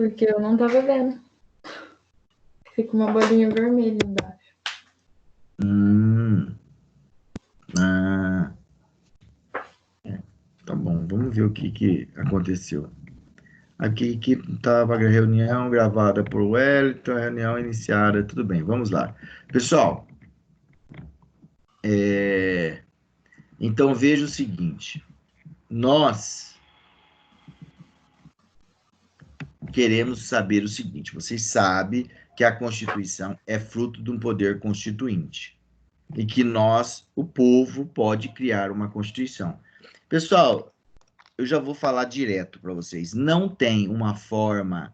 Porque eu não tava vendo. Fica uma bolinha vermelha embaixo. Ah. Tá bom, vamos ver o que aconteceu. Aqui que estava a reunião gravada por Wellington, reunião iniciada, tudo bem, vamos lá. Pessoal, então veja o seguinte, nós queremos saber o seguinte, vocês sabem que a Constituição é fruto de um poder constituinte e que nós, o povo, pode criar uma Constituição. Pessoal, eu já vou falar direto para vocês, não tem uma forma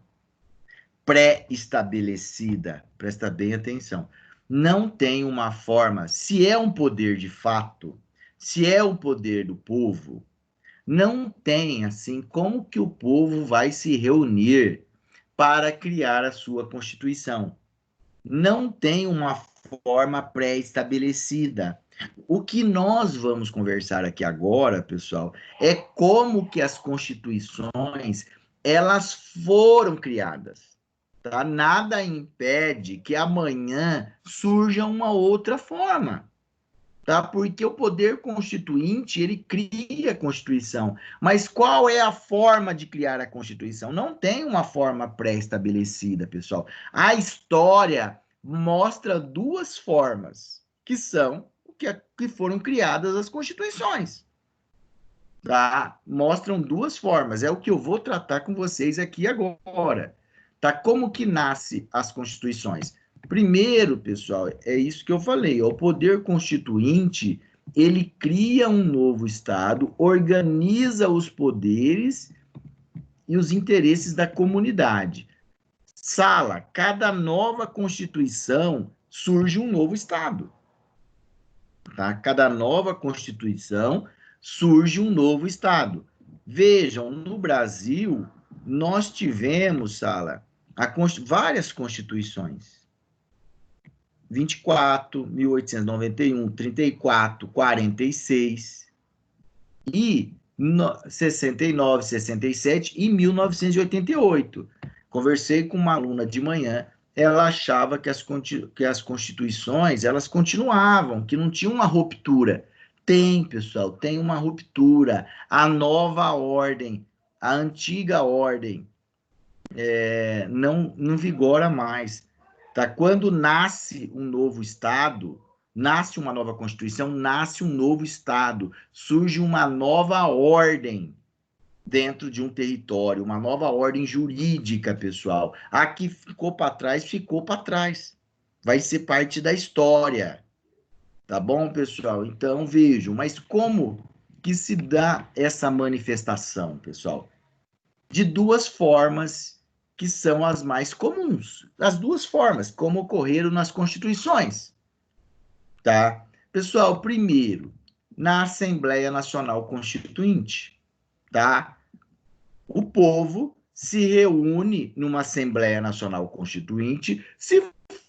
pré-estabelecida, presta bem atenção, não tem uma forma, se é um poder de fato, se é o poder do povo, não tem assim como que o povo vai se reunir para criar a sua Constituição. Não tem uma forma pré-estabelecida. O que nós vamos conversar aqui agora, pessoal, é como que as constituições elas foram criadas. Tá? Nada impede que amanhã surja uma outra forma, tá? Porque o poder constituinte, ele cria a Constituição. Mas qual é a forma de criar a Constituição? Não tem uma forma pré-estabelecida, pessoal. A história mostra duas formas, que são que foram criadas as constituições. Tá? Mostram duas formas. É o que eu vou tratar com vocês aqui agora. Tá? Como que nasce as constituições? Primeiro, pessoal, é isso que eu falei. O poder constituinte, ele cria um novo Estado, organiza os poderes e os interesses da comunidade. Sala, cada nova Constituição surge um novo Estado. Tá? Cada nova Constituição surge um novo Estado. Vejam, no Brasil, nós tivemos, Sala, várias constituições. 24, 1891, 34, 46 e 69, 67 e 1988. Conversei com uma aluna de manhã, ela achava que as constituições, elas continuavam, que não tinha uma ruptura. Tem, pessoal, tem uma ruptura. A nova ordem, a antiga ordem, não vigora mais. Tá? Quando nasce um novo Estado, nasce uma nova Constituição, nasce um novo Estado, surge uma nova ordem dentro de um território, uma nova ordem jurídica, pessoal. A que ficou para trás, ficou para trás. Vai ser parte da história. Tá bom, pessoal? Então, vejam, mas como que se dá essa manifestação, pessoal? De duas formas que são as mais comuns. As duas formas, como ocorreram nas constituições. Tá? Pessoal, primeiro, na Assembleia Nacional Constituinte, tá? O povo se reúne numa Assembleia Nacional Constituinte. Se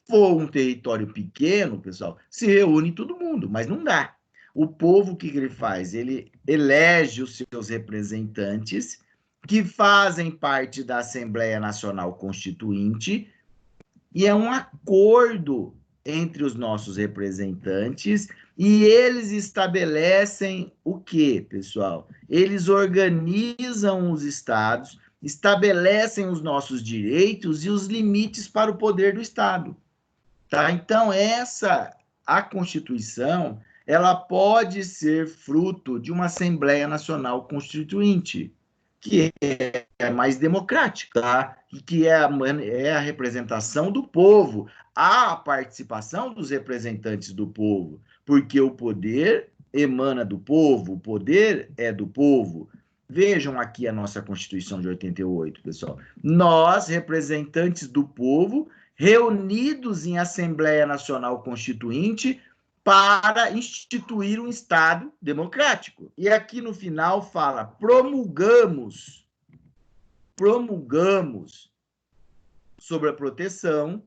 for um território pequeno, pessoal, se reúne todo mundo, mas não dá. O povo, o que ele faz? Ele elege os seus representantes que fazem parte da Assembleia Nacional Constituinte e é um acordo entre os nossos representantes e eles estabelecem o quê, pessoal? Eles organizam os estados, estabelecem os nossos direitos e os limites para o poder do Estado. Tá? Então, a Constituição, ela pode ser fruto de uma Assembleia Nacional Constituinte, que é mais democrática, tá? E que é a representação do povo, a participação dos representantes do povo, porque o poder emana do povo, o poder é do povo. Vejam aqui a nossa Constituição de 88, pessoal. Nós, representantes do povo, reunidos em Assembleia Nacional Constituinte, para instituir um Estado democrático. E aqui no final fala, promulgamos sobre a proteção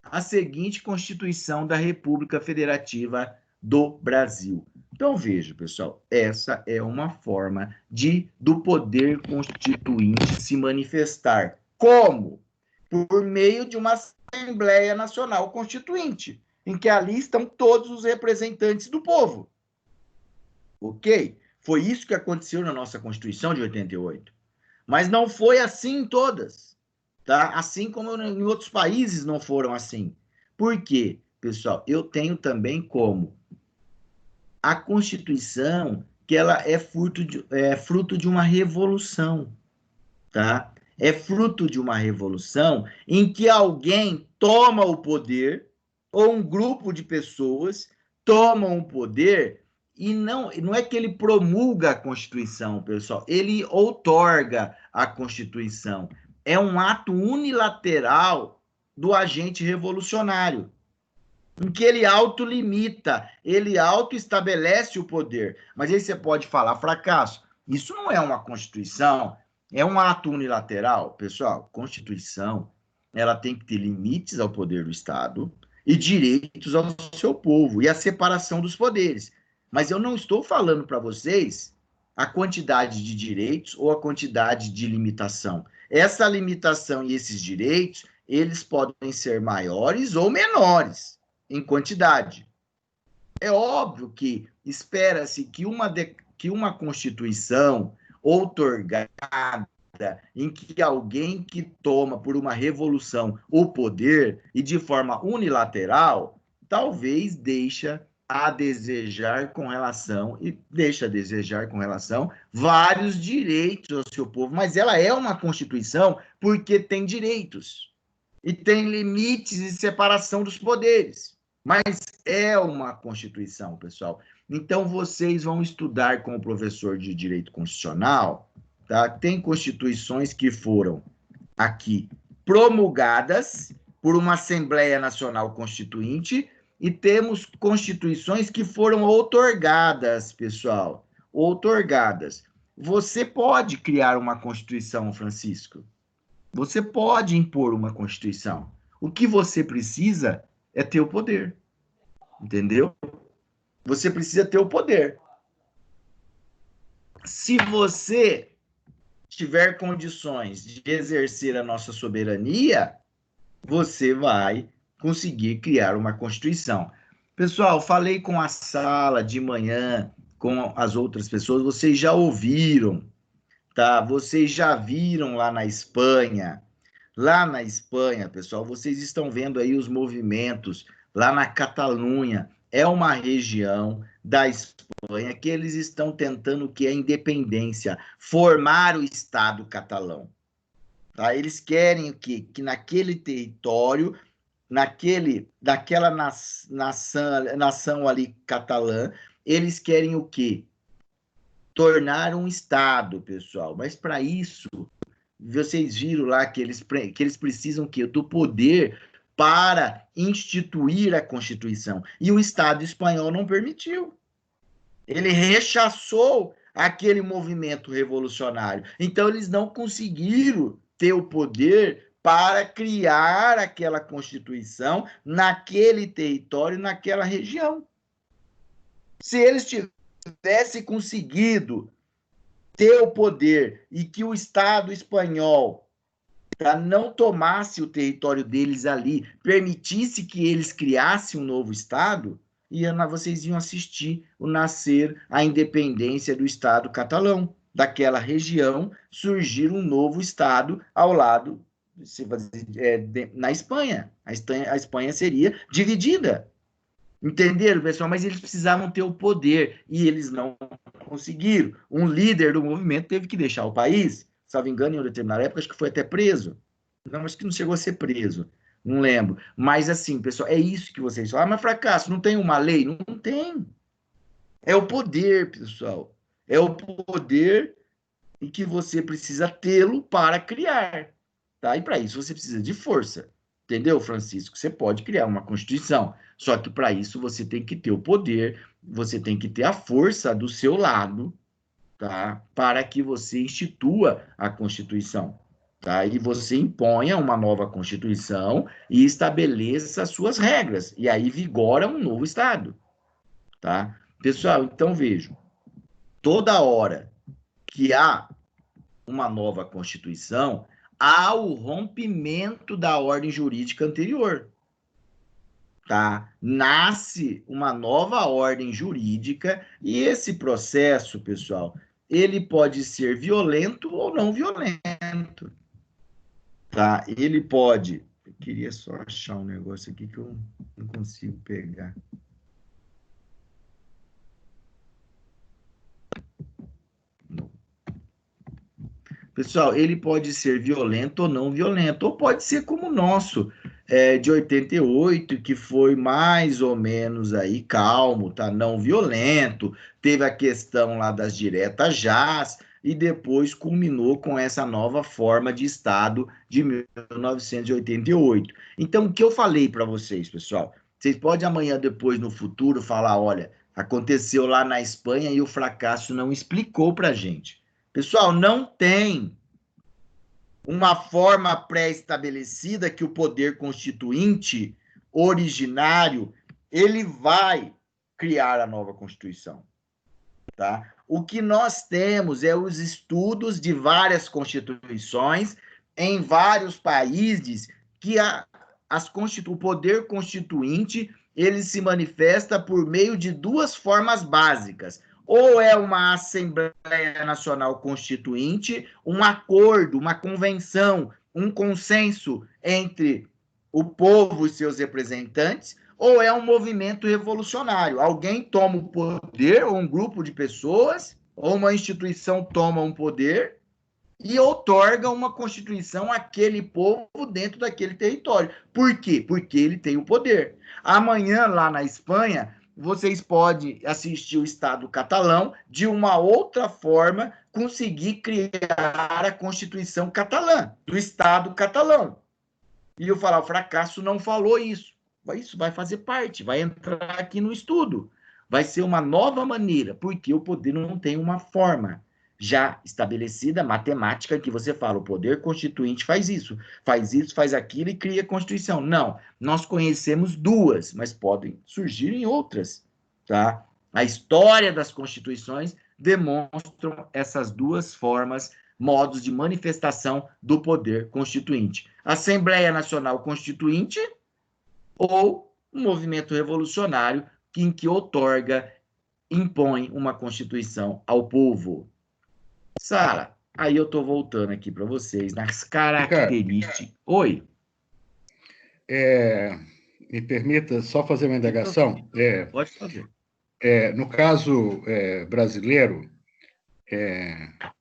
a seguinte Constituição da República Federativa do Brasil. Então, veja, pessoal, essa é uma forma do poder constituinte se manifestar. Como? Por meio de uma Assembleia Nacional Constituinte, em que ali estão todos os representantes do povo. Ok? Foi isso que aconteceu na nossa Constituição de 88. Mas não foi assim em todas, tá? Assim como em outros países não foram assim. Por quê, pessoal? Eu tenho também como a Constituição que ela é fruto de uma revolução, tá? É fruto de uma revolução em que alguém toma o poder, ou um grupo de pessoas tomam o poder, e não é que ele promulga a Constituição, pessoal, ele outorga a Constituição. É um ato unilateral do agente revolucionário, em que ele autolimita, ele autoestabelece o poder. Mas aí você pode falar, fracasso, isso não é uma Constituição, é um ato unilateral. Pessoal, Constituição, ela tem que ter limites ao poder do Estado e direitos ao seu povo, e a separação dos poderes. Mas eu não estou falando para vocês a quantidade de direitos ou a quantidade de limitação. Essa limitação e esses direitos, eles podem ser maiores ou menores em quantidade. É óbvio que espera-se que uma Constituição outorgada, em que alguém que toma por uma revolução o poder e de forma unilateral, talvez deixa a desejar com relação vários direitos ao seu povo, mas ela é uma Constituição porque tem direitos e tem limites e separação dos poderes. Mas é uma Constituição, pessoal. Então, vocês vão estudar com o professor de Direito Constitucional, tá? Tem constituições que foram aqui promulgadas por uma Assembleia Nacional Constituinte e temos constituições que foram outorgadas, pessoal. Outorgadas. Você pode criar uma Constituição, Francisco. Você pode impor uma Constituição. O que você precisa é ter o poder. Entendeu? Você precisa ter o poder. Se você tiver condições de exercer a nossa soberania, você vai conseguir criar uma Constituição. Pessoal, falei com a sala de manhã, com as outras pessoas, vocês já ouviram, tá? Vocês já viram lá na Espanha. Lá na Espanha, pessoal, vocês estão vendo aí os movimentos lá na Catalunha. É uma região da Espanha que eles estão tentando que é a independência, formar o Estado catalão. Tá? Eles querem que naquele território, naquela nação ali catalã, eles querem o quê? Tornar um Estado, pessoal. Mas para isso, vocês viram lá que eles precisam que do poder para instituir a Constituição. E o Estado espanhol não permitiu. Ele rechaçou aquele movimento revolucionário. Então, eles não conseguiram ter o poder para criar aquela Constituição naquele território, naquela região. Se eles tivessem conseguido ter o poder e que o Estado espanhol não tomasse o território deles ali, permitisse que eles criassem um novo Estado, vocês iam assistir o nascer, a independência do Estado catalão. Daquela região, surgir um novo Estado ao lado, na Espanha. A Espanha seria dividida. Entenderam, pessoal? Mas eles precisavam ter o poder e eles não conseguiram. Um líder do movimento teve que deixar o país, salvo engano, em uma determinada época, acho que foi até preso. Não, acho que não chegou a ser preso. Não lembro. Mas, assim, pessoal, é isso que vocês falam. Ah, mas fracasso, não tem uma lei? Não, não tem. É o poder, pessoal. É o poder em que você precisa tê-lo para criar. Tá? E para isso você precisa de força. Entendeu, Francisco? Você pode criar uma Constituição. Só que para isso você tem que ter o poder, você tem que ter a força do seu lado, tá? Para que você institua a Constituição. Tá? E você imponha uma nova Constituição e estabeleça as suas regras. E aí vigora um novo Estado. Tá? Pessoal, então vejam, toda hora que há uma nova Constituição, ao rompimento da ordem jurídica anterior. Tá? Nasce uma nova ordem jurídica e esse processo, pessoal, ele pode ser violento ou não violento. Tá? Ele pode... Eu queria só achar um negócio aqui que eu não consigo pegar. Pessoal, ele pode ser violento ou não violento, ou pode ser como o nosso, de 88, que foi mais ou menos aí calmo, tá? Não violento, teve a questão lá das diretas jás, e depois culminou com essa nova forma de Estado de 1988. Então, o que eu falei para vocês, pessoal? Vocês podem amanhã, depois, no futuro, falar, olha, aconteceu lá na Espanha e o fracasso não explicou para a gente. Pessoal, não tem uma forma pré-estabelecida que o poder constituinte originário ele vai criar a nova Constituição. Tá? O que nós temos é os estudos de várias constituições em vários países que o poder constituinte ele se manifesta por meio de duas formas básicas. Ou é uma Assembleia Nacional Constituinte, um acordo, uma convenção, um consenso entre o povo e seus representantes, ou é um movimento revolucionário. Alguém toma o poder, ou um grupo de pessoas, ou uma instituição toma um poder e outorga uma constituição àquele povo dentro daquele território. Por quê? Porque ele tem o poder. Amanhã, lá na Espanha, vocês podem assistir o Estado catalão de uma outra forma, conseguir criar a Constituição catalã, do Estado catalão. E eu falar, o fracasso não falou isso. Isso vai fazer parte, vai entrar aqui no estudo. Vai ser uma nova maneira, porque o poder não tem uma forma já estabelecida, matemática, que você fala, o poder constituinte faz isso, faz aquilo e cria a Constituição. Não, nós conhecemos duas, mas podem surgir em outras, tá? A história das constituições demonstram essas duas formas, modos de manifestação do poder constituinte. Assembleia Nacional Constituinte ou um movimento revolucionário em que outorga, impõe uma Constituição ao povo. Sara, aí eu estou voltando aqui para vocês nas características. Oi. Me permita só fazer uma indagação. Pode fazer. No caso brasileiro,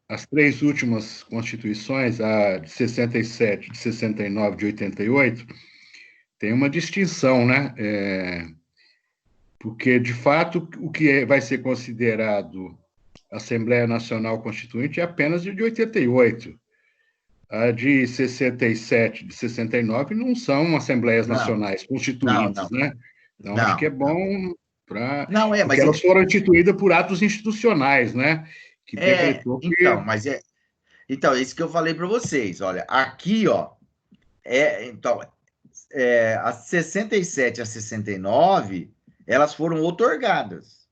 as três últimas constituições, a de 67, de 69, de 88, tem uma distinção, né? Porque, de fato, o que vai ser considerado Assembleia Nacional Constituinte é apenas de 88. A de 67, de 69 não são Assembleias Nacionais Constituintes, né? Então, acho que é bom para... Porque elas foram instituídas por atos institucionais, né? Que decretou que... Então, é isso que eu falei para vocês. Olha, aqui, ó, as 67 a 69, elas foram outorgadas.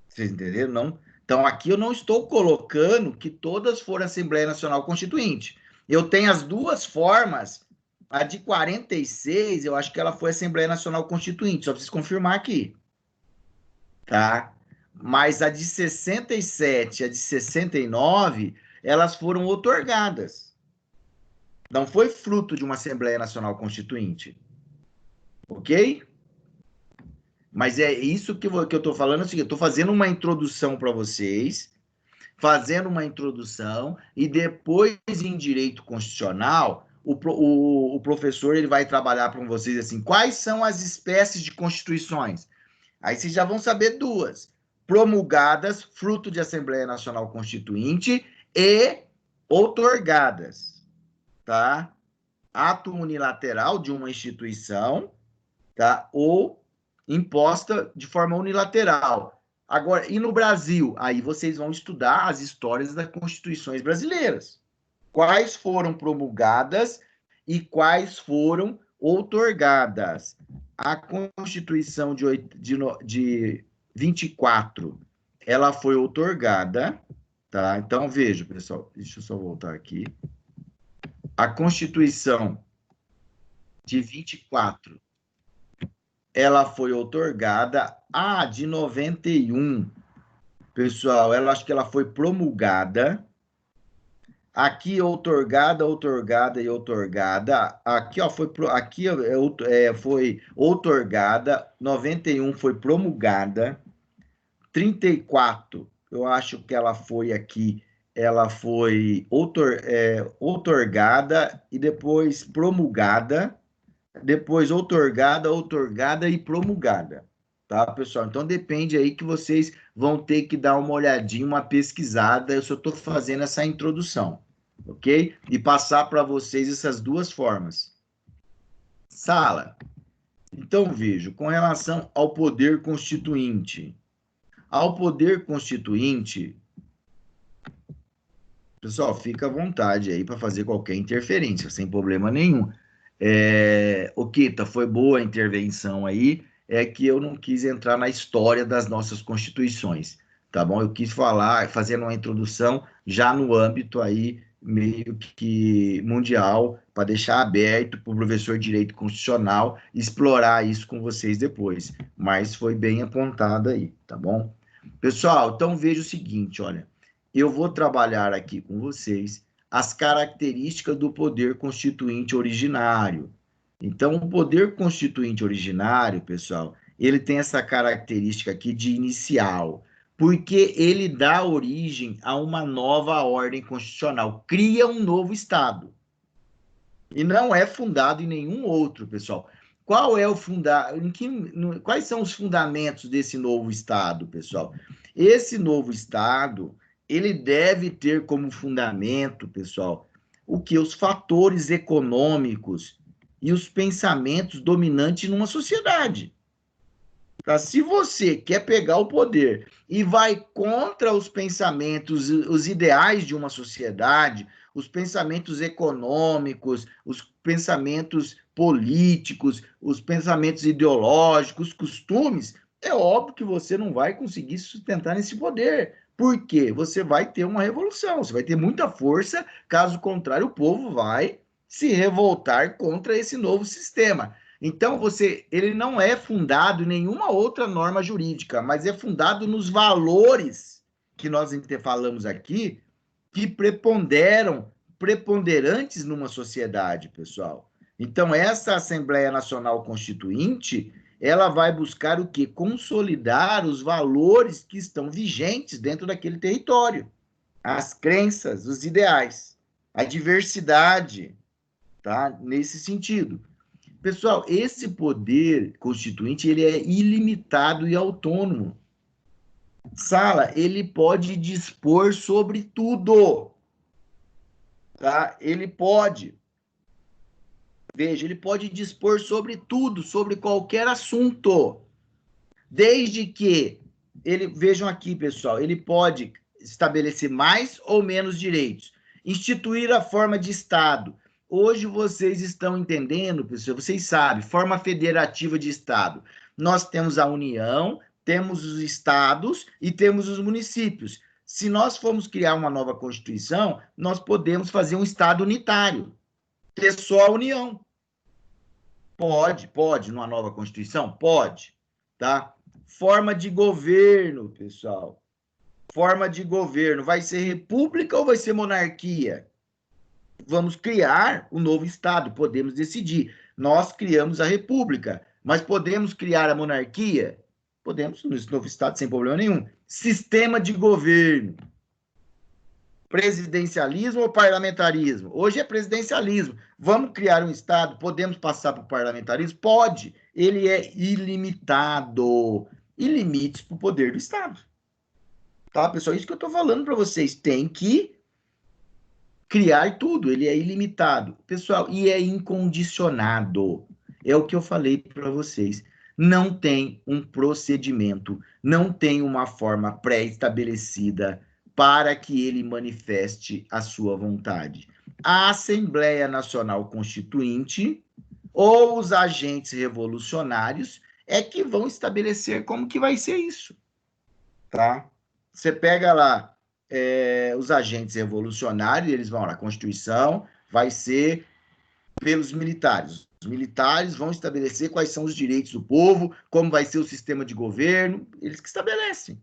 Vocês entenderam? Não? Então, aqui eu não estou colocando que todas foram Assembleia Nacional Constituinte. Eu tenho as duas formas. A de 46, eu acho que ela foi Assembleia Nacional Constituinte. Só preciso confirmar aqui. Tá? Mas a de 67 e a de 69, elas foram outorgadas. Não foi fruto de uma Assembleia Nacional Constituinte. Ok? Mas é isso que eu estou falando, é o seguinte, eu estou fazendo uma introdução para vocês, e depois, em direito constitucional, o professor ele vai trabalhar para vocês assim, quais são as espécies de constituições? Aí vocês já vão saber duas, promulgadas, fruto de Assembleia Nacional Constituinte, e outorgadas, tá? Ato unilateral de uma instituição, tá? Ou imposta de forma unilateral. Agora, e no Brasil? Aí vocês vão estudar as histórias das constituições brasileiras. Quais foram promulgadas e quais foram outorgadas. A Constituição de 24, ela foi outorgada, tá? Então, veja, pessoal, deixa eu só voltar aqui. a Constituição de 24, ela foi outorgada, de 91, pessoal, acho que ela foi promulgada, aqui outorgada, e outorgada, aqui, ó, foi outorgada, 91 foi promulgada, 34, eu acho que ela foi aqui, ela foi outorgada e depois promulgada, depois outorgada e promulgada, tá, pessoal? Então, depende aí que vocês vão ter que dar uma olhadinha, uma pesquisada, eu só estou fazendo essa introdução, ok? E passar para vocês essas duas formas. Sala. Então, vejo, com relação ao poder constituinte. Ao poder constituinte, pessoal, fica à vontade aí para fazer qualquer interferência, sem problema nenhum. Kita, foi boa a intervenção aí, é que eu não quis entrar na história das nossas constituições, tá bom? Eu quis falar, fazendo uma introdução já no âmbito aí meio que mundial, para deixar aberto para o professor de Direito Constitucional explorar isso com vocês depois, mas foi bem apontado aí, tá bom? Pessoal, então veja o seguinte, olha, eu vou trabalhar aqui com vocês as características do poder constituinte originário. Então, o poder constituinte originário, pessoal, ele tem essa característica aqui de inicial, porque ele dá origem a uma nova ordem constitucional, cria um novo Estado. E não é fundado em nenhum outro, pessoal. Quais são os fundamentos desse novo Estado, pessoal? Esse novo Estado, ele deve ter como fundamento, pessoal, os fatores econômicos e os pensamentos dominantes numa sociedade. Tá? Se você quer pegar o poder e vai contra os pensamentos, os ideais de uma sociedade, os pensamentos econômicos, os pensamentos políticos, os pensamentos ideológicos, os costumes, é óbvio que você não vai conseguir sustentar nesse poder. Por quê? Você vai ter uma revolução, você vai ter muita força, caso contrário, o povo vai se revoltar contra esse novo sistema. Então, ele não é fundado em nenhuma outra norma jurídica, mas é fundado nos valores que nós falamos aqui, que preponderantes numa sociedade, pessoal. Então, essa Assembleia Nacional Constituinte, ela vai buscar o quê? Consolidar os valores que estão vigentes dentro daquele território. As crenças, os ideais, a diversidade, tá? Nesse sentido. Pessoal, esse poder constituinte, ele é ilimitado e autônomo. Sala, ele pode dispor sobre tudo. Tá? Ele pode. Veja, ele pode dispor sobre tudo, sobre qualquer assunto. Desde que vejam aqui, pessoal, ele pode estabelecer mais ou menos direitos, instituir a forma de Estado. Hoje vocês estão entendendo, pessoal, vocês sabem, forma federativa de Estado. Nós temos a União, temos os estados e temos os municípios. Se nós formos criar uma nova Constituição, nós podemos fazer um Estado unitário, ter só a União. Pode, numa nova Constituição? Pode, tá? Forma de governo, pessoal. Forma de governo, vai ser república ou vai ser monarquia? Vamos criar um novo Estado, podemos decidir. Nós criamos a república, mas podemos criar a monarquia? Podemos, nesse novo Estado, sem problema nenhum. Sistema de governo. Presidencialismo ou parlamentarismo? Hoje é presidencialismo. Vamos criar um Estado? Podemos passar para o parlamentarismo? Pode. Ele é ilimitado. E limites para o poder do Estado. Tá, pessoal? Isso que eu estou falando para vocês. Tem que criar tudo. Ele é ilimitado. Pessoal, e é incondicionado. É o que eu falei para vocês. Não tem um procedimento, não tem uma forma pré-estabelecida para que ele manifeste a sua vontade. A Assembleia Nacional Constituinte ou os agentes revolucionários é que vão estabelecer como que vai ser isso, tá? Você pega lá os agentes revolucionários, eles vão lá, Constituição, vai ser pelos militares. Os militares vão estabelecer quais são os direitos do povo, como vai ser o sistema de governo, eles que estabelecem.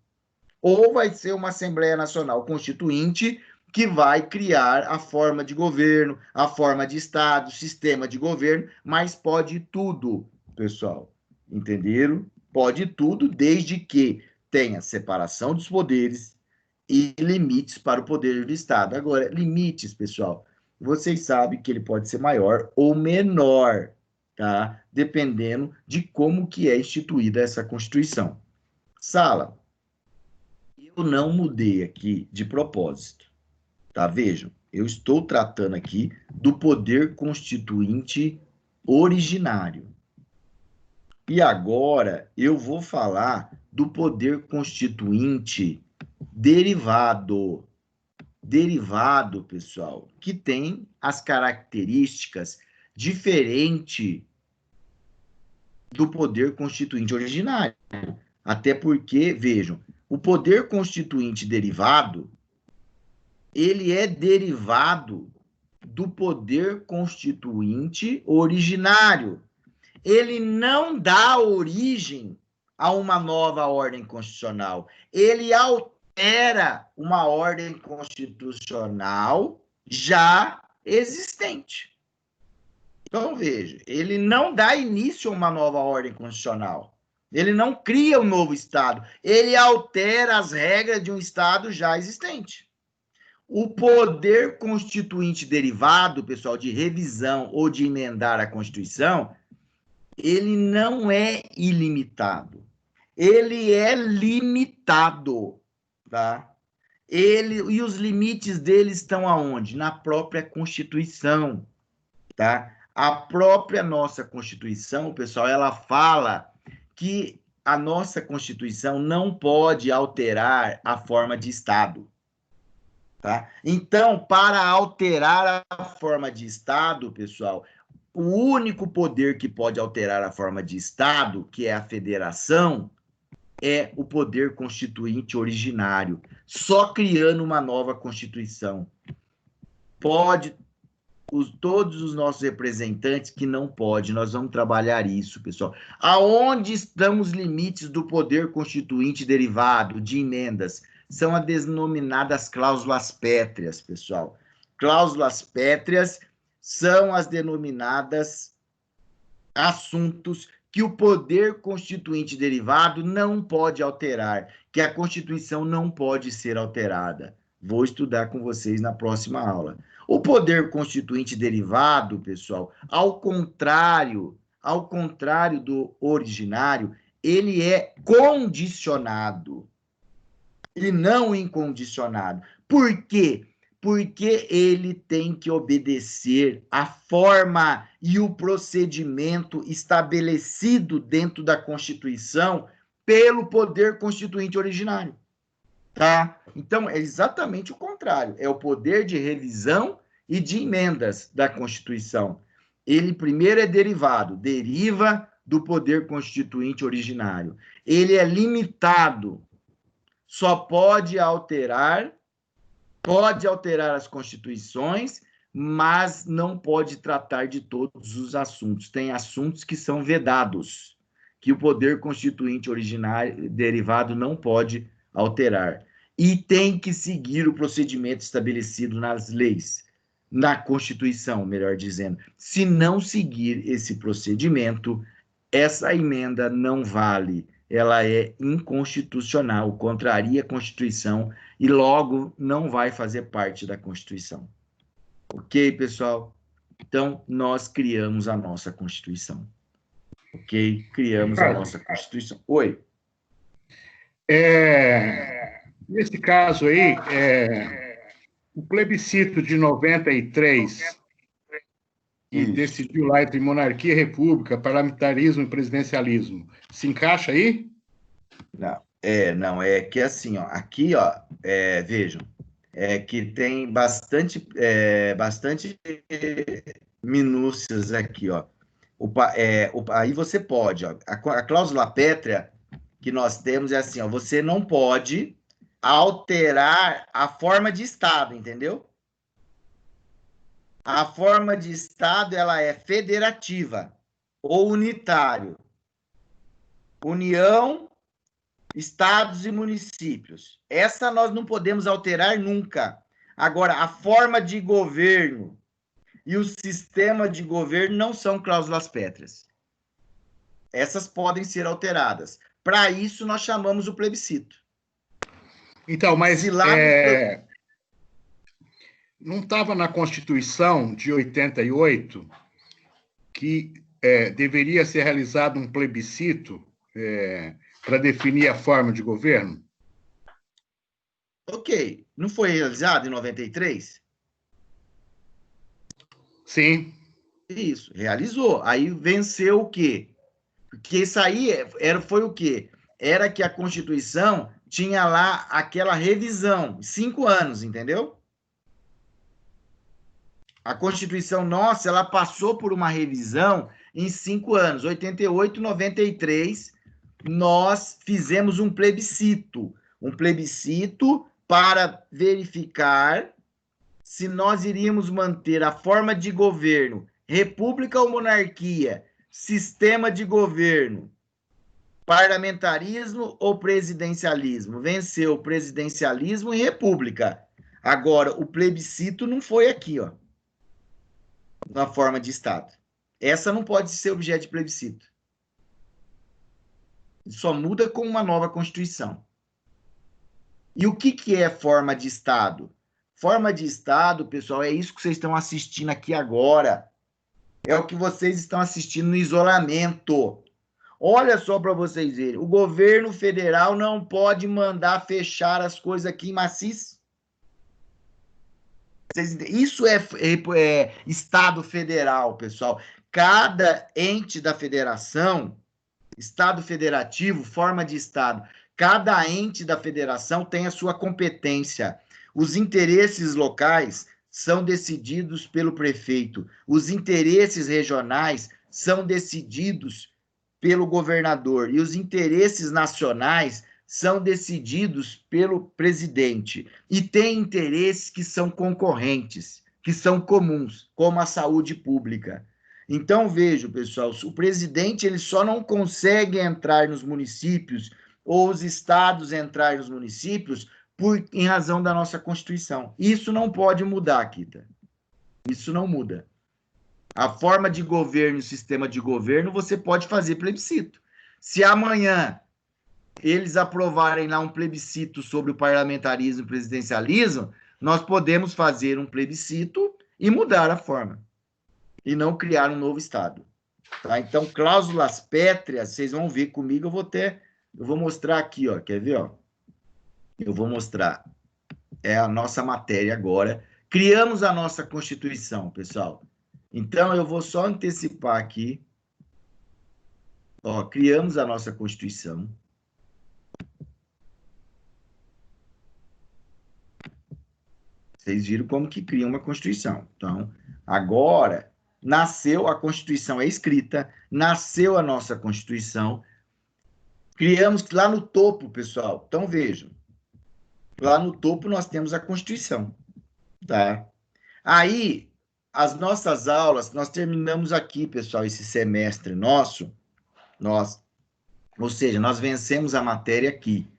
Ou vai ser uma Assembleia Nacional Constituinte que vai criar a forma de governo, a forma de Estado, o sistema de governo, mas pode tudo, pessoal. Entenderam? Pode tudo, desde que tenha separação dos poderes e limites para o poder do Estado. Agora, limites, pessoal, vocês sabem que ele pode ser maior ou menor, tá? Dependendo de como que é instituída essa Constituição. Sala, eu não mudei aqui de propósito, tá? Vejam, eu estou tratando aqui do poder constituinte originário. E agora eu vou falar do poder constituinte derivado. Derivado, pessoal, que tem as características diferentes do poder constituinte originário. Até porque, vejam, o poder constituinte derivado, ele é derivado do poder constituinte originário. Ele não dá origem a uma nova ordem constitucional. Ele altera uma ordem constitucional já existente. Então, veja, ele não dá início a uma nova ordem constitucional. Ele não cria um novo Estado. Ele altera as regras de um Estado já existente. O poder constituinte derivado, pessoal, de revisão ou de emendar a Constituição, ele não é ilimitado. Ele é limitado, tá? E os limites dele estão aonde? Na própria Constituição, tá? A própria nossa Constituição, pessoal, ela fala que a nossa Constituição não pode alterar a forma de Estado, tá? Então, para alterar a forma de Estado, pessoal, o único poder que pode alterar a forma de Estado, que é a federação, é o poder constituinte originário, só criando uma nova Constituição. Pode, todos os nossos representantes que não pode, nós vamos trabalhar isso, pessoal. Aonde estão os limites do poder constituinte derivado de emendas? São as denominadas cláusulas pétreas, pessoal. Cláusulas pétreas são as denominadas assuntos que o poder constituinte derivado não pode alterar, que a Constituição não pode ser alterada. Vou estudar com vocês na próxima aula. O poder constituinte derivado, pessoal, ao contrário do originário, ele é condicionado e não incondicionado. Por quê? Porque ele tem que obedecer à forma e o procedimento estabelecido dentro da Constituição pelo poder constituinte originário, tá? Então, é exatamente o contrário, é o poder de revisão e de emendas da Constituição. Ele primeiro é derivado, deriva do poder constituinte originário. Ele é limitado, só pode alterar as constituições, mas não pode tratar de todos os assuntos. Tem assuntos que são vedados, que o poder constituinte originário derivado não pode alterar. E tem que seguir o procedimento estabelecido nas leis, na Constituição, melhor dizendo. Se não seguir esse procedimento, essa emenda não vale. Ela é inconstitucional, contraria a Constituição e logo não vai fazer parte da Constituição. Ok, pessoal? Então, nós criamos a nossa Constituição. Ok? Criamos a nossa Constituição. Oi? Nesse caso aí, o plebiscito de 93, que decidiu lá entre monarquia e república, parlamentarismo e presidencialismo, se encaixa aí? Não, é que assim, ó, aqui, ó, vejam, que tem bastante minúcias aqui, ó. Aí você pode, ó, a cláusula pétrea que nós temos é assim, ó, você não pode alterar a forma de Estado, entendeu? A forma de Estado ela é federativa ou unitário. União, estados e municípios. Essa nós não podemos alterar nunca. Agora, a forma de governo e o sistema de governo não são cláusulas pétreas. Essas podem ser alteradas. Para isso, nós chamamos o plebiscito. Então, mas Se lá não estava na Constituição de 88 que deveria ser realizado um plebiscito para definir a forma de governo? Ok. Não foi realizado em 93? Sim. Isso, realizou. Aí venceu o quê? Porque isso aí foi o quê? Era que a Constituição tinha lá aquela revisão, 5 anos, entendeu? A Constituição nossa, ela passou por uma revisão em 5 anos. 88, 93, nós fizemos um plebiscito para verificar se nós iríamos manter a forma de governo, república ou monarquia, sistema de governo, parlamentarismo ou presidencialismo. Venceu o presidencialismo e república. Agora, o plebiscito não foi aqui, ó, na forma de Estado. Essa não pode ser objeto de plebiscito. Só muda com uma nova Constituição. E o que é forma de Estado? Forma de Estado, pessoal, é isso que vocês estão assistindo aqui agora. É o que vocês estão assistindo no isolamento. Olha só para vocês verem. O governo federal não pode mandar fechar as coisas aqui em Macis. Isso é Estado federal, pessoal. Cada ente da federação, Estado federativo, forma de Estado, cada ente da federação tem a sua competência. Os interesses locais são decididos pelo prefeito. Os interesses regionais são decididos pelo governador. E os interesses nacionais são decididos pelo presidente. E tem interesses que são concorrentes, que são comuns, como a saúde pública. Então, vejo, pessoal, o presidente ele só não consegue entrar nos municípios ou os estados entrar nos municípios em razão da nossa Constituição. Isso não pode mudar, Kita. Isso não muda. A forma de governo e o sistema de governo, você pode fazer plebiscito. Se amanhã eles aprovarem lá um plebiscito sobre o parlamentarismo e presidencialismo, nós podemos fazer um plebiscito e mudar a forma. E não criar um novo Estado. Tá? Então, cláusulas pétreas, vocês vão ver comigo, eu vou mostrar aqui, ó, quer ver? Ó? Eu vou mostrar. É a nossa matéria agora. Criamos a nossa Constituição, pessoal. Então, eu vou só antecipar aqui. Ó, criamos a nossa Constituição. Vocês viram como que cria uma Constituição. Então, agora, nasceu a Constituição, é escrita, nasceu a nossa Constituição. Criamos lá no topo, pessoal. Então, vejam. Lá no topo nós temos a Constituição. Tá? Aí, as nossas aulas, nós terminamos aqui, pessoal, esse semestre nosso, ou seja, nós vencemos a matéria aqui.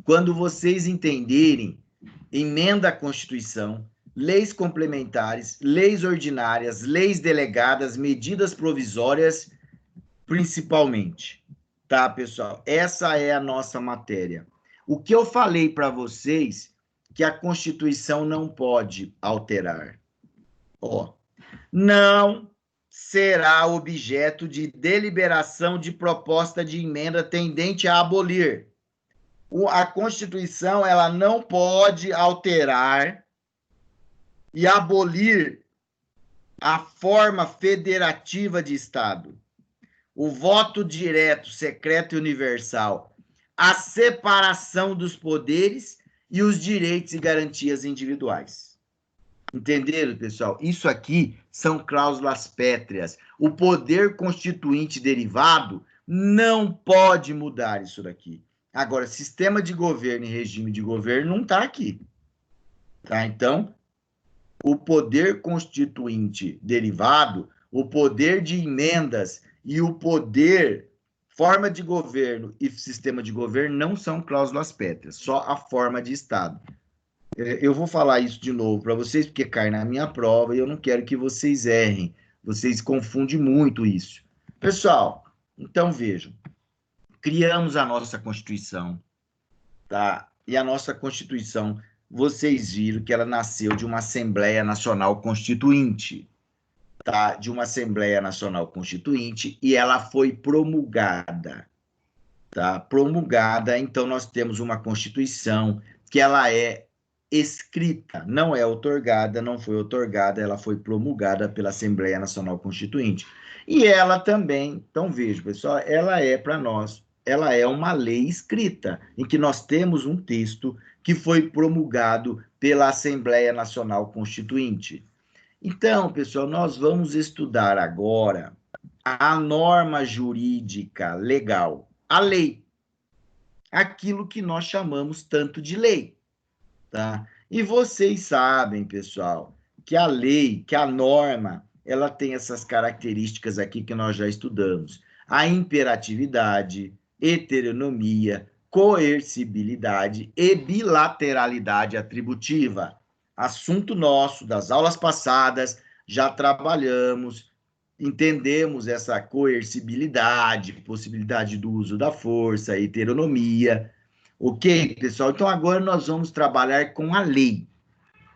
Quando vocês entenderem emenda à Constituição, leis complementares, leis ordinárias, leis delegadas, medidas provisórias, principalmente. Tá, pessoal? Essa é a nossa matéria. O que eu falei para vocês que a Constituição não pode alterar. Ó, não será objeto de deliberação de proposta de emenda tendente a abolir. A Constituição ela não pode alterar e abolir a forma federativa de Estado. O voto direto, secreto e universal, a separação dos poderes e os direitos e garantias individuais. Entenderam, pessoal? Isso aqui são cláusulas pétreas. O poder constituinte derivado não pode mudar isso daqui. Agora, sistema de governo e regime de governo não está aqui. Tá? Então, o poder constituinte derivado, o poder de emendas e o poder, forma de governo e sistema de governo não são cláusulas pétreas, só a forma de Estado. Eu vou falar isso de novo para vocês, porque cai na minha prova e eu não quero que vocês errem. Vocês confundem muito isso. Pessoal, então vejam, criamos a nossa Constituição, tá? E a nossa Constituição, vocês viram que ela nasceu de uma Assembleia Nacional Constituinte, tá? De uma Assembleia Nacional Constituinte, e ela foi promulgada, tá? Promulgada, então nós temos uma Constituição que ela é escrita, não é outorgada, não foi outorgada, ela foi promulgada pela Assembleia Nacional Constituinte. E ela também, então veja, pessoal, ela é para nós, ela é uma lei escrita, em que nós temos um texto que foi promulgado pela Assembleia Nacional Constituinte. Então, pessoal, nós vamos estudar agora a norma jurídica legal, a lei, aquilo que nós chamamos tanto de lei. Tá? E vocês sabem, pessoal, que a lei, que a norma, ela tem essas características aqui que nós já estudamos. A imperatividade, heteronomia, coercibilidade e bilateralidade atributiva. Assunto nosso das aulas passadas, já trabalhamos, entendemos essa coercibilidade, possibilidade do uso da força, heteronomia. Ok, pessoal? Então, agora nós vamos trabalhar com a lei.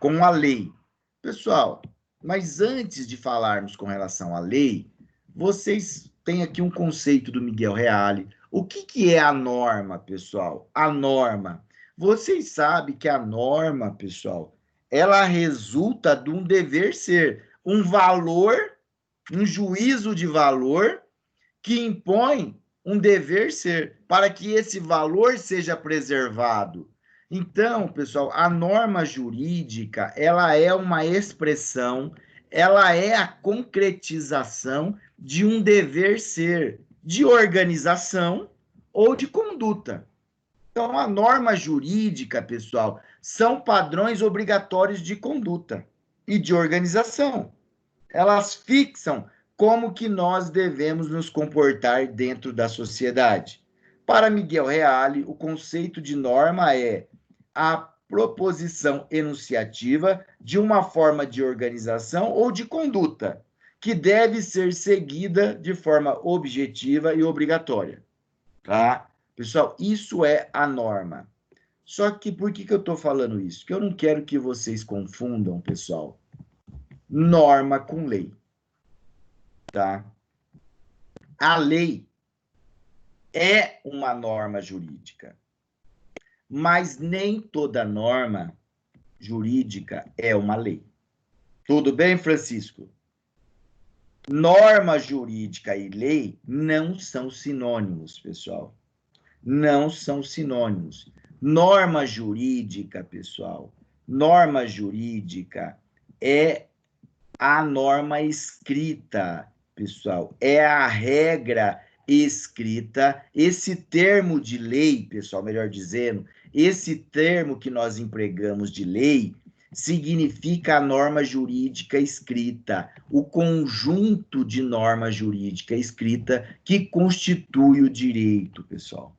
Com a lei. Pessoal, mas antes de falarmos com relação à lei, vocês têm aqui um conceito do Miguel Reale. O que é a norma, pessoal? A norma. Vocês sabem que a norma, pessoal, ela resulta de um dever ser, um valor, um juízo de valor que impõe um dever ser, para que esse valor seja preservado. Então, pessoal, a norma jurídica, ela é uma expressão, ela é a concretização de um dever ser, de organização ou de conduta. Então, a norma jurídica, pessoal, são padrões obrigatórios de conduta e de organização. Elas fixam como que nós devemos nos comportar dentro da sociedade. Para Miguel Reale, o conceito de norma é a proposição enunciativa de uma forma de organização ou de conduta, que deve ser seguida de forma objetiva e obrigatória. Tá? Pessoal, isso é a norma. Só que por que eu estou falando isso? Porque eu não quero que vocês confundam, pessoal, norma com lei. Tá? A lei é uma norma jurídica, mas nem toda norma jurídica é uma lei. Tudo bem, Francisco? Norma jurídica e lei não são sinônimos, pessoal. Não são sinônimos. Norma jurídica, pessoal, norma jurídica é a norma escrita, pessoal, é a regra escrita. Esse termo de lei, pessoal, melhor dizendo, esse termo que nós empregamos de lei significa a norma jurídica escrita, o conjunto de norma jurídica escrita que constitui o direito, pessoal.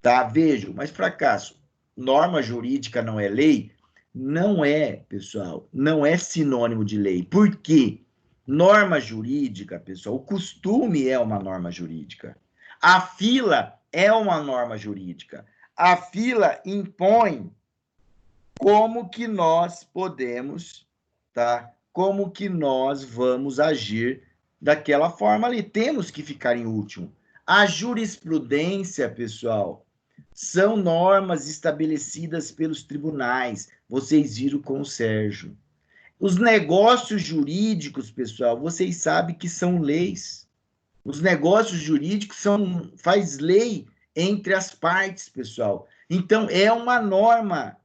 Tá? Vejam, mas fracasso, norma jurídica não é lei? Não é, pessoal, não é sinônimo de lei. Por quê? Norma jurídica, pessoal, o costume é uma norma jurídica. A fila é uma norma jurídica. A fila impõe como que nós podemos, tá? Como que nós vamos agir daquela forma ali. Temos que ficar em último. A jurisprudência, pessoal, são normas estabelecidas pelos tribunais. Vocês viram com o Sérgio. Os negócios jurídicos, pessoal, vocês sabem que são leis. Os negócios jurídicos faz lei entre as partes, pessoal. Então, é uma norma.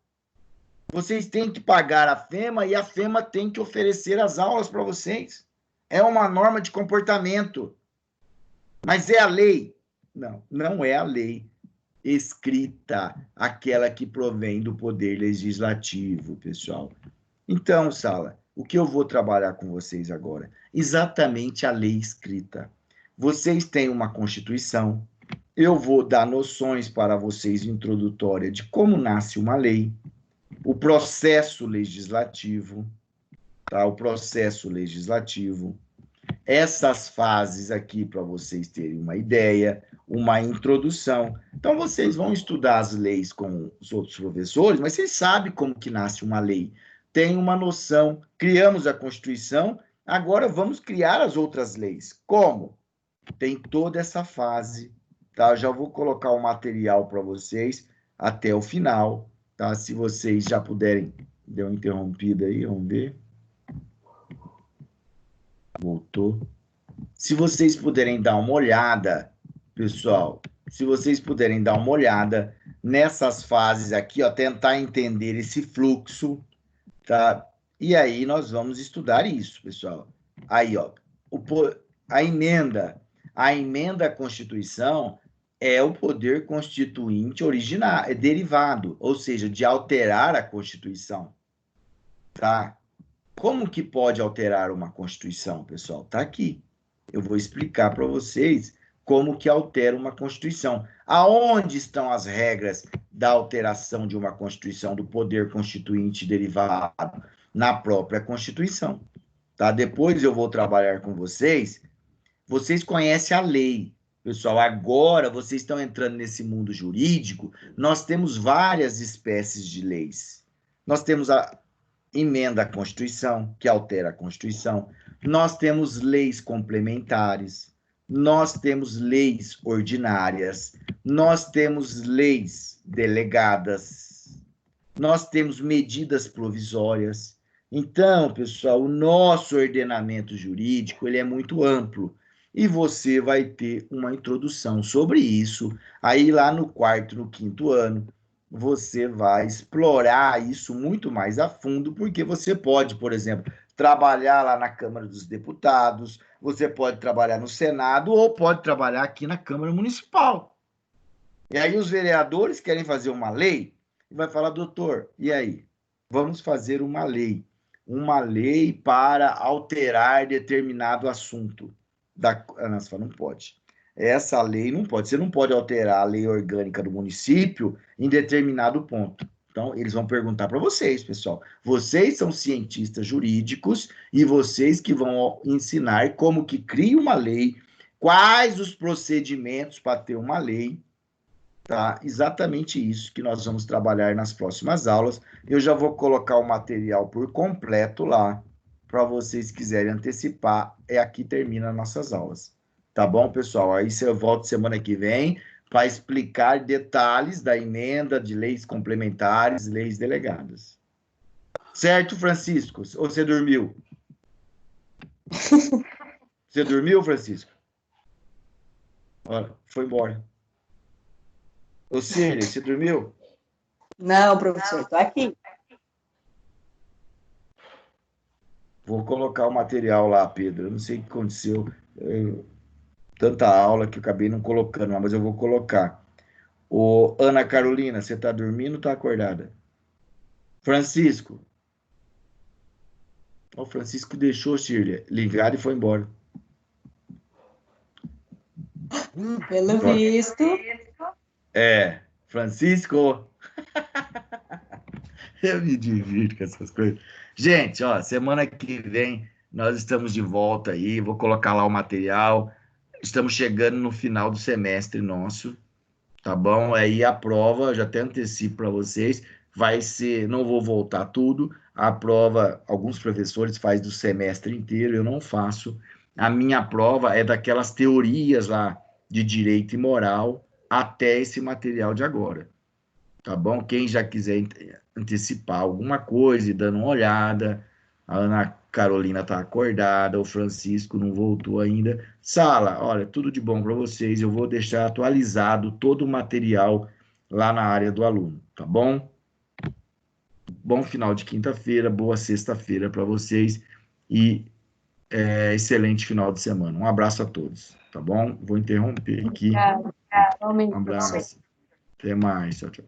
Vocês têm que pagar a FEMA e a FEMA tem que oferecer as aulas para vocês. É uma norma de comportamento. Mas é a lei? Não, não é a lei escrita, aquela que provém do poder legislativo, pessoal. Então, Sala, o que eu vou trabalhar com vocês agora? Exatamente a lei escrita. Vocês têm uma Constituição, eu vou dar noções para vocês introdutórias de como nasce uma lei, o processo legislativo, tá? O processo legislativo, essas fases aqui para vocês terem uma ideia, uma introdução. Então, vocês vão estudar as leis com os outros professores, mas vocês sabem como que nasce uma lei. Tem uma noção, criamos a Constituição, agora vamos criar as outras leis. Como? Tem toda essa fase, tá? Eu já vou colocar o material para vocês até o final, tá? Se vocês já puderem... Deu uma interrompida aí, vamos ver. Voltou. Se vocês puderem dar uma olhada, pessoal, se vocês puderem dar uma olhada nessas fases aqui, ó, tentar entender esse fluxo, tá? E aí nós vamos estudar isso, pessoal. Aí, ó, a emenda à Constituição é o poder constituinte original, é derivado, ou seja, de alterar a Constituição, tá? Como que pode alterar uma Constituição, pessoal? Tá aqui. Eu vou explicar para vocês como que altera uma Constituição. Aonde estão as regras da alteração de uma Constituição, do poder constituinte derivado? Na própria Constituição. Tá? Depois eu vou trabalhar com vocês. Vocês conhecem a lei. Pessoal, agora vocês estão entrando nesse mundo jurídico, nós temos várias espécies de leis. Nós temos a emenda à Constituição, que altera a Constituição. Nós temos leis complementares, nós temos leis ordinárias, nós temos leis delegadas, nós temos medidas provisórias. Então, pessoal, o nosso ordenamento jurídico ele é muito amplo e você vai ter uma introdução sobre isso. Aí lá no 4º, no 5º ano, você vai explorar isso muito mais a fundo, porque você pode, por exemplo, trabalhar lá na Câmara dos Deputados, você pode trabalhar no Senado ou pode trabalhar aqui na Câmara Municipal. E aí os vereadores querem fazer uma lei e vai falar, doutor, e aí? Vamos fazer uma lei para alterar determinado assunto. Você fala, não pode. Essa lei não pode. Você não pode alterar a lei orgânica do município em determinado ponto. Então, eles vão perguntar para vocês, pessoal. Vocês são cientistas jurídicos e vocês que vão ensinar como que cria uma lei, quais os procedimentos para ter uma lei, tá? Exatamente isso que nós vamos trabalhar nas próximas aulas. Eu já vou colocar o material por completo lá, para vocês quiserem antecipar. Aqui termina nossas aulas. Tá bom, pessoal? Aí eu volto semana que vem para explicar detalhes da emenda de leis complementares, leis delegadas. Certo, Francisco? Ou você dormiu? Você dormiu, Francisco? Olha, foi embora. Ô, Cília, você dormiu? Não, professor, estou aqui. Vou colocar o material lá, Pedro. Eu não sei o que aconteceu. Tanta aula que eu acabei não colocando, mas eu vou colocar. Ô, Ana Carolina, você está dormindo ou está acordada? Francisco. O Francisco deixou, Cília, ligado e foi embora. Pelo visto. Francisco. Eu me divirto com essas coisas. Gente, ó, semana que vem nós estamos de volta aí, vou colocar lá o material. Estamos chegando no final do semestre nosso, tá bom? Aí a prova, já até antecipo para vocês, vai ser, não vou voltar tudo, a prova, alguns professores fazem do semestre inteiro, eu não faço. A minha prova é daquelas teorias lá de direito e moral até esse material de agora, tá bom? Quem já quiser antecipar alguma coisa e dando uma olhada, a Ana Carolina está acordada, o Francisco não voltou ainda. Sala, olha, tudo de bom para vocês, eu vou deixar atualizado todo o material lá na área do aluno, tá bom? Bom final de quinta-feira, boa sexta-feira para vocês e excelente final de semana. Um abraço a todos, tá bom? Vou interromper aqui. Um abraço. Até mais. Tchau, tchau.